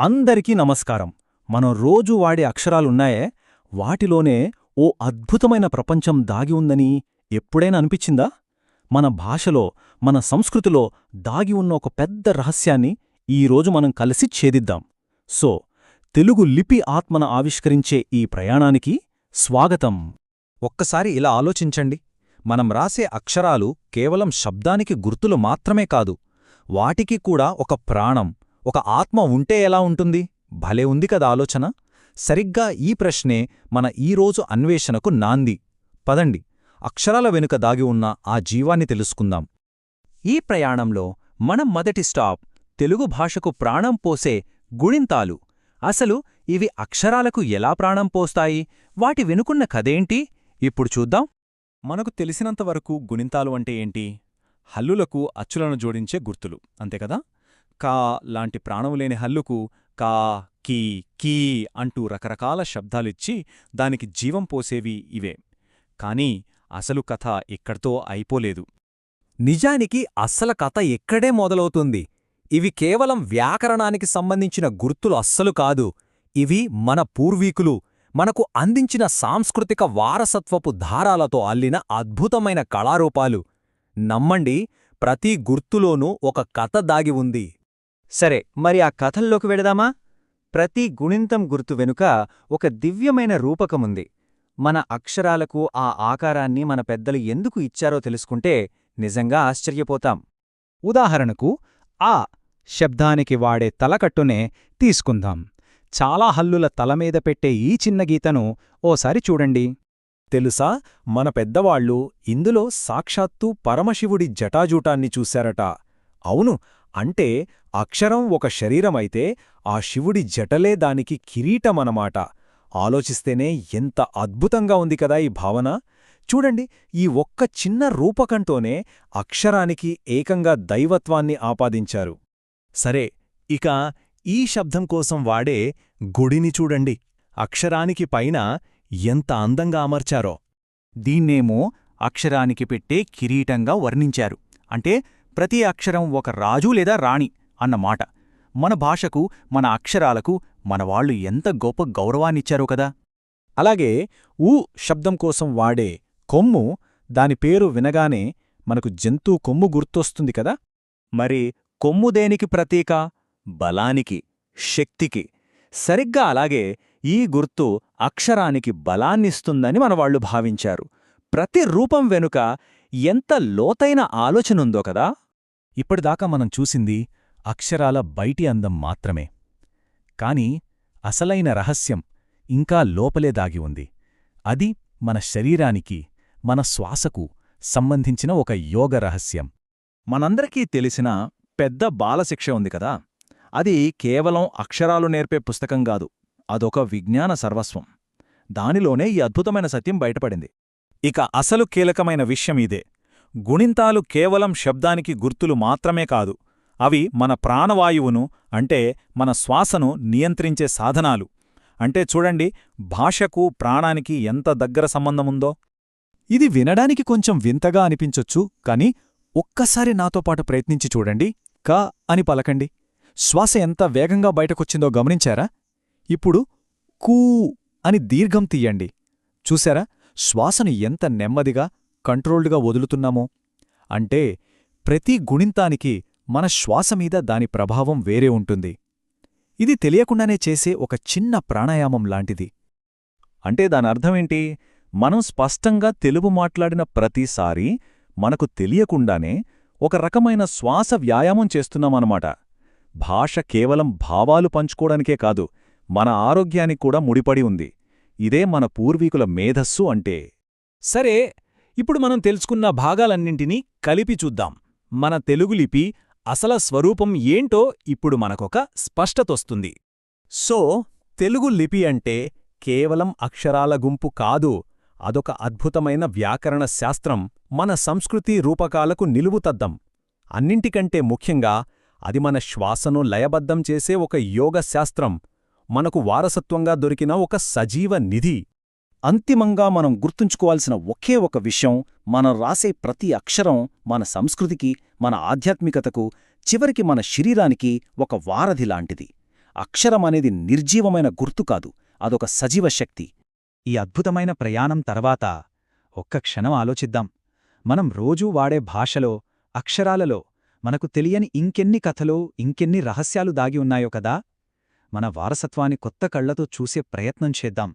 అందరికీ నమస్కారం. మనం రోజూ వాడే అక్షరాలున్నాయే, వాటిలోనే ఓ అద్భుతమైన ప్రపంచం దాగి ఉందని ఎప్పుడైనా అనిపించిందా? మన భాషలో, మన సంస్కృతిలో దాగి ఉన్న ఒక పెద్ద రహస్యాన్ని ఈరోజు మనం కలిసి ఛేదిద్దాం. సో, తెలుగు లిపి ఆత్మన ఆవిష్కరించే ఈ ప్రయాణానికి స్వాగతం. ఒక్కసారి ఇలా ఆలోచించండి. మనం రాసే అక్షరాలు కేవలం శబ్దానికి గుర్తులు మాత్రమే కాదు, వాటికి కూడా ఒక ప్రాణం, ఒక ఆత్మ ఉంటే ఎలా ఉంటుంది? భలే ఉంది కదా ఆలోచన. సరిగ్గా ఈ ప్రశ్నే మన ఈరోజు అన్వేషణకు నాంది. పదండి, అక్షరాల వెనుక దాగి ఉన్న ఆ జీవాన్ని తెలుసుకుందాం. ఈ ప్రయాణంలో మనం మొదటి స్టాప్ తెలుగు భాషకు ప్రాణం పోసే గుణింతాలు. అసలు ఇవి అక్షరాలకు ఎలా ప్రాణం పోస్తాయి, వాటి వెనుకున్న కథేంటి ఇప్పుడు చూద్దాం. మనకు తెలిసినంతవరకు గుణింతాలు అంటే ఏంటి? హల్లులకు అచ్చులను జోడించే గుర్తులు, అంతేకదా? కా లాంటి ప్రాణములేని హల్లుకు కా, కీ, కీ అంటూ రకరకాల శబ్దాలిచ్చి దానికి జీవం పోసేవి ఇవే. కాని అసలు కథ ఇక్కడితో అయిపోలేదు. నిజానికి అస్సల కథ ఎక్కడే మొదలవుతుంది. ఇవి కేవలం వ్యాకరణానికి సంబంధించిన గుర్తులు అస్సలు కాదు. ఇవి మన పూర్వీకులు మనకు అందించిన సాంస్కృతిక వారసత్వపు ధారాలతో అల్లిన అద్భుతమైన కళారూపాలు. నమ్మండి, ప్రతి గుర్తులోనూ ఒక కథ దాగి ఉంది. సరే, మరి ఆ కథల్లోకి వెడదామా? ప్రతి గుణింతం గుర్తు వెనుక ఒక దివ్యమైన రూపకముంది. మన అక్షరాలకు ఆ ఆకారాన్ని మన పెద్దలు ఎందుకు ఇచ్చారో తెలుసుకుంటే నిజంగా ఆశ్చర్యపోతాం. ఉదాహరణకు ఆ శబ్దానికి వాడే తలకట్టునే తీసుకుందాం. చాలా హల్లుల తలమీద పెట్టే ఈ చిన్న గీతను ఓసారి చూడండి. తెలుసా, మన పెద్దవాళ్లు ఇందులో సాక్షాత్తు పరమశివుడి జటాజూటాన్ని చూశారట. అవును, అంటే అక్షరం ఒక శరీరమైతే ఆ శివుడి జటలే దానికి కిరీటమనమాట. ఆలోచిస్తేనే ఎంత అద్భుతంగా ఉంది కదా ఈ భావన. చూడండి, ఈ ఒక్క చిన్న రూపకంతోనే అక్షరానికి ఏకంగా దైవత్వాన్ని ఆపాదించారు. సరే, ఇక ఈ శబ్దం కోసం వాడే గుడిని చూడండి. అక్షరానికి పైన ఎంత అందంగా అమర్చారో. దీన్నేమో అక్షరానికి పెట్టే కిరీటంగా వర్ణించారు. అంటే ప్రతి అక్షరం ఒక రాజు లేదా రాణి అన్నమాట. మన భాషకు, మన అక్షరాలకు మనవాళ్లు ఎంత గొప్ప గౌరవాన్నిచ్చారో కదా. అలాగే ఊ శబ్దం కోసం వాడే కొమ్ము, దాని పేరు వినగానే మనకు జంతు కొమ్ము గుర్తొస్తుంది కదా. మరి కొమ్ము దేనికి ప్రతీక? బలానికి, శక్తికి. సరిగ్గా అలాగే ఈ గుర్తు అక్షరానికి బలాన్నిస్తుందని మనవాళ్లు భావించారు. ప్రతి రూపం వెనుక ఎంత లోతైన ఆలోచనుందో కదా. ఇప్పటిదాకా మనం చూసింది అక్షరాల బయటి అందం మాత్రమే. కాని అసలైన రహస్యం ఇంకా లోపలే దాగి ఉంది. అది మన శరీరానికి, మన శ్వాసకు సంబంధించిన ఒక యోగ రహస్యం. మనందరికీ తెలిసిన పెద్ద బాలశిక్ష ఉంది కదా. అది కేవలం అక్షరాలు నేర్పే పుస్తకం కాదు, అదొక విజ్ఞాన సర్వస్వం. దానిలోనే ఈ అద్భుతమైన సత్యం బయటపడింది. ఇక అసలు కీలకమైన విషయం ఇదే. గుణింతాలు కేవలం శబ్దానికి గుర్తులు మాత్రమే కాదు, అవి మన ప్రాణవాయువును, అంటే మన శ్వాసను నియంత్రించే సాధనాలు. అంటే చూడండి, భాషకు ప్రాణానికి ఎంత దగ్గర సంబంధముందో. ఇది వినడానికి కొంచెం వింతగా అనిపించొచ్చు, కాని ఒక్కసారి నాతో పాటు ప్రయత్నించి చూడండి. క అని పలకండి. శ్వాస ఎంత వేగంగా బయటకొచ్చిందో గమనించారా? ఇప్పుడు కూ అని దీర్ఘం తీయండి. చూశారా, శ్వాసను ఎంత నెమ్మదిగా, కంట్రోల్డ్గా వదులుతున్నామో. అంటే ప్రతి గుణింతానికి మన శ్వాసమీద దాని ప్రభావం వేరే ఉంటుంది. ఇది తెలియకుండానే చేసే ఒక చిన్న ప్రాణాయామం లాంటిది. అంటే దానర్థమేంటి? మనం స్పష్టంగా తెలుగు మాట్లాడిన ప్రతిసారీ మనకు తెలియకుండానే ఒక రకమైన శ్వాస వ్యాయామం చేస్తున్నామన్నమాట. భాష కేవలం భావాలు పంచుకోవడానికే కాదు, మన ఆరోగ్యానికి కూడా ముడిపడి ఉంది. ఇదే మన పూర్వీకుల మేధస్సు అంటే. సరే, ఇప్పుడు మనం తెలుసుకున్న భాగాలన్నింటినీ కలిపి చూద్దాం. మన తెలుగు లిపి అసల స్వరూపం ఏంటో ఇప్పుడు మనకొక స్పష్టతొస్తుంది. సో, తెలుగు లిపి అంటే కేవలం అక్షరాల గుంపు కాదు, అదొక అద్భుతమైన వ్యాకరణ శాస్త్రం, మన సంస్కృతి రూపకాలకు నిలువుతద్దం. అన్నింటికంటే ముఖ్యంగా అది మన శ్వాసను లయబద్ధం చేసే ఒక యోగ శాస్త్రం, మనకు వారసత్వంగా దొరికిన ఒక సజీవ నిధి. అంతిమంగా మనం గుర్తుంచుకోవాల్సిన ఒకే ఒక విషయం, మనం రాసే ప్రతి అక్షరం మన సంస్కృతికి, మన ఆధ్యాత్మికతకు, చివరికి మన శరీరానికి ఒక వారధి లాంటిది. అక్షరమనేది నిర్జీవమైన గుర్తు కాదు, అదొక సజీవ శక్తి. ఈ అద్భుతమైన ప్రయాణం తర్వాత ఒక్క క్షణం ఆలోచిద్దాం. మనం రోజూ వాడే భాషలో, అక్షరాలలో మనకు తెలియని ఇంకెన్ని కథలో, ఇంకెన్ని రహస్యాలు దాగి ఉన్నాయో కదా. మన వారసత్వాన్ని కొత్త కళ్లతో చూసే ప్రయత్నం చేద్దాం.